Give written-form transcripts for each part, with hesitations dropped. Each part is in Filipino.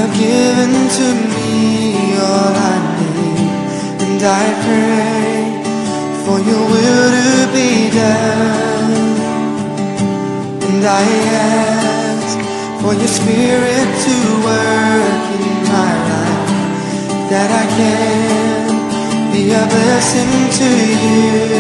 have given to me all I need, and I pray for your will to be done. And I ask for your Spirit to work in my life, that I can be a blessing to you.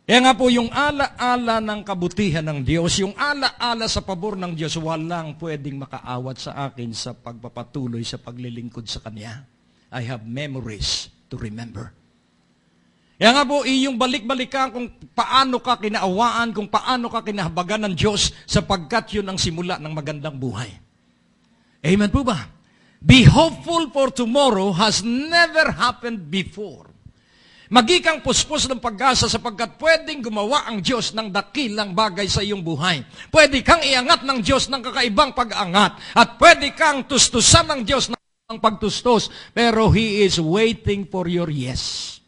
Kaya nga po yung ala-ala ng kabutihan ng Diyos, yung ala-ala sa pabor ng Diyos, walang pwedeng makaawat sa akin sa pagpapatuloy sa paglilingkod sa Kanya. I have memories to remember. Kaya nga po, yung balik-balikan kung paano ka kinaawaan, kung paano ka kinahabagan ng Diyos, sapagkat yun ang simula ng magandang buhay. Amen po ba? Be hopeful for tomorrow has never happened before. Magikang puspos ng pag-asa sapagkat pwedeng gumawa ang Diyos ng dakilang bagay sa iyong buhay. Pwede kang iangat ng Diyos ng kakaibang pag-angat. At pwede kang tustusan ng Diyos ng pagtustos. Pero He is waiting for your yes.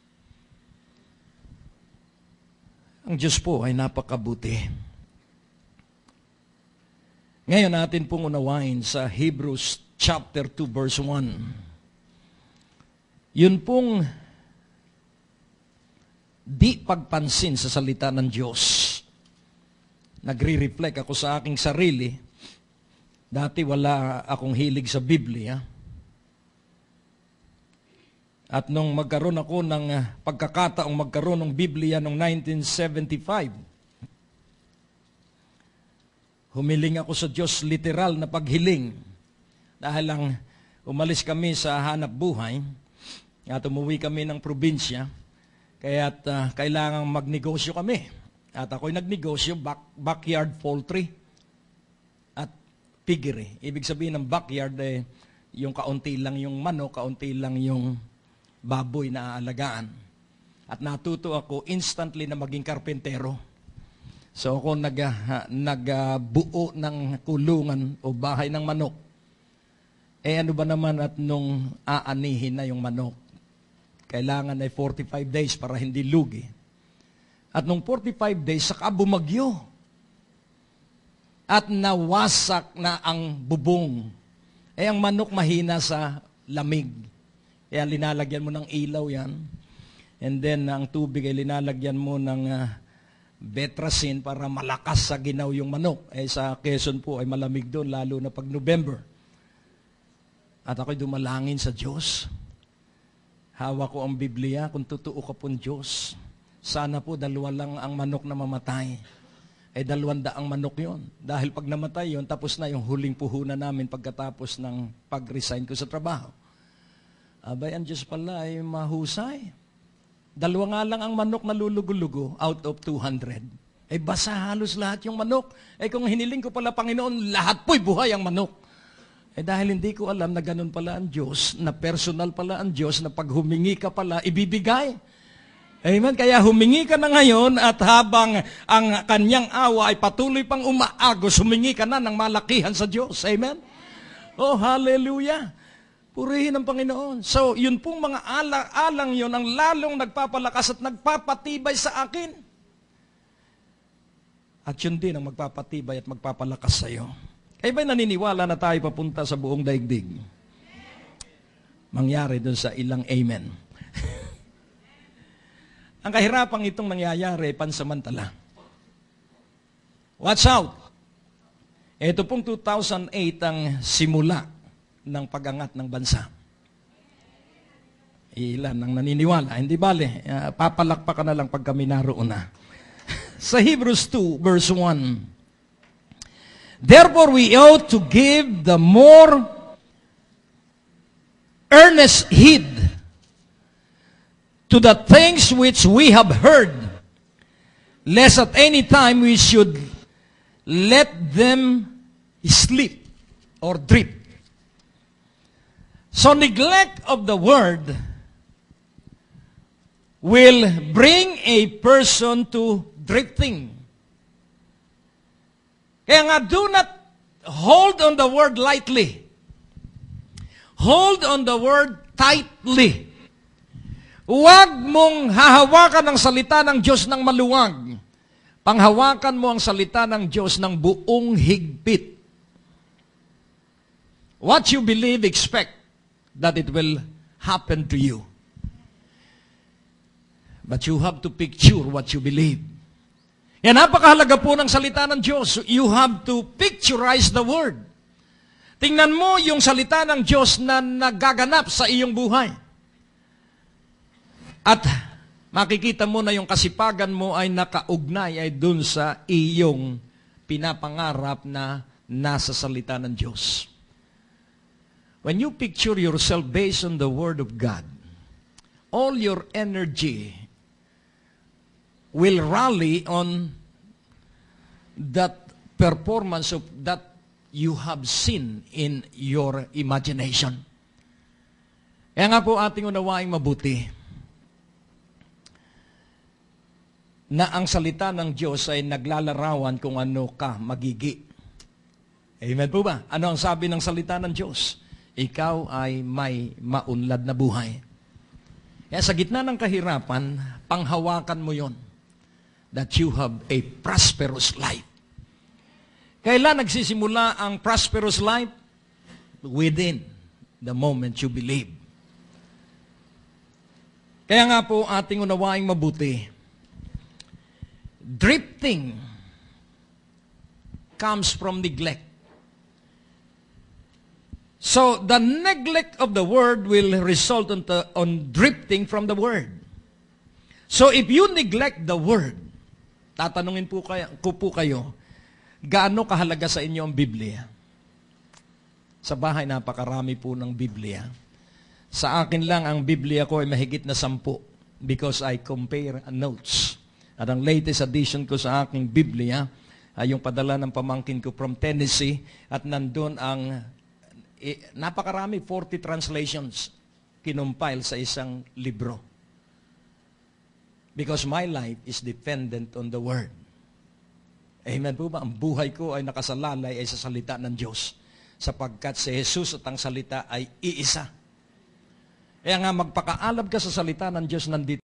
Ang Diyos po ay napakabuti. Ngayon natin pong unawain sa Hebrews chapter 2 verse 1. Yun pong di pagpansin sa salita ng Diyos. Nagre-reflect ako sa aking sarili. Dati wala akong hilig sa Biblia. At nung magkaroon ako ng pagkakataong magkaroon ng Biblia noong 1975, humiling ako sa Diyos, literal na paghiling. Dahil lang umalis kami sa hanap buhay at umuwi kami ng probinsya. Kaya't kailangang magnegosyo kami. At ako'y nagnegosyo, backyard poultry at piggery. Ibig sabihin ng backyard, yung kaunti lang yung manok, kaunti lang yung baboy na aalagaan. At natuto ako instantly na maging karpentero. So ako nagbuo ng kulungan o bahay ng manok. Ano ba naman at nung aanihin na yung manok? Kailangan ay 45 days para hindi lugi. At nung 45 days, saka bumagyo. At nawasak na ang bubong. Ang manok mahina sa lamig. Kaya linalagyan mo ng ilaw yan. And then, ang tubig ay linalagyan mo ng betrasin para malakas sa ginaw yung manok. Sa Quezon po ay malamig doon, lalo na pag November. At ako'y dumalangin sa Diyos. Hawak ko ang Biblia, kung totoo ka pong Diyos, sana po 2 lang ang manok na mamatay. 200 ang manok yon. Dahil pag namatay yon, tapos na yung huling puhunan namin pagkatapos ng pag-resign ko sa trabaho. Abay, ang Diyos pala ay mahusay. 2 nga lang ang manok na lulugo-lugo out of 200. Basa halos lahat yung manok. Kung hiniling ko pala, Panginoon, lahat po'y buhay ang manok. Dahil hindi ko alam na ganun pala ang Diyos, na personal pala ang Diyos, na pag humingi ka pala, ibibigay. Amen? Kaya humingi ka na ngayon at habang ang kanyang awa ay patuloy pang umaagos, humingi ka na ng malakihan sa Diyos. Amen? Oh, hallelujah! Purihin ang Panginoon. So, yun pong mga alang yun ang lalong nagpapalakas at nagpapatibay sa akin. At yun din ang magpapatibay at magpapalakas sa iyo. Ba'y naniniwala na tayo papunta sa buong daigdig? Mangyari doon sa ilang amen. Ang kahirapang itong nangyayari, pansamantala. Watch out! Ito pong 2008 ang simula ng pag-angat ng bansa. Ilan ang naniniwala? Hindi bale, papalakpakan na lang pag kami naroon na. Sa Hebrews 2, verse 1, therefore, we ought to give the more earnest heed to the things which we have heard, lest at any time we should let them sleep or drift. So neglect of the word will bring a person to drifting. Kaya nga, do not hold on the word lightly. Hold on the word tightly. Huwag mong hahawakan ang salita ng Diyos ng maluwag. Panghawakan mo ang salita ng Diyos ng buong higpit. What you believe, expect that it will happen to you. But you have to picture what you believe. Yan, napakahalaga po ng salita ng Diyos. You have to picturize the Word. Tingnan mo yung salita ng Diyos na nagaganap sa iyong buhay. At makikita mo na yung kasipagan mo ay nakaugnay ay dun sa iyong pinapangarap na nasa salita ng Diyos. When you picture yourself based on the Word of God, all your energy will rally on that performance of that you have seen in your imagination. Kaya nga po ating unawaing mabuti na ang salita ng Diyos ay naglalarawan kung ano ka magigi. Amen po ba? Ano ang sabi ng salita ng Diyos? Ikaw ay may maunlad na buhay. Kaya sa gitna ng kahirapan, panghawakan mo yon, that you have a prosperous life. Kailan nagsisimula ang prosperous life? Within the moment you believe. Kaya nga po ating unawaing mabuti, drifting comes from neglect. So, the neglect of the Word will result on drifting from the Word. So, if you neglect the Word, tatanungin ko po kayo, gaano kahalaga sa inyo ang Biblia? Sa bahay, napakarami po ng Biblia. Sa akin lang, ang Biblia ko ay mahigit na 10 because I compare notes. At ang latest edition ko sa aking Biblia ay yung padala ng pamangkin ko from Tennessee at nandun ang napakarami, 40 translations kinumpile sa isang libro. Because my life is dependent on the Word. Amen po ba? Ang buhay ko ay nakasalalay ay sa salita ng Diyos. Sapagkat si Jesus at ang salita ay iisa. Kaya nga magpakaalab ka sa salita ng Diyos nandito.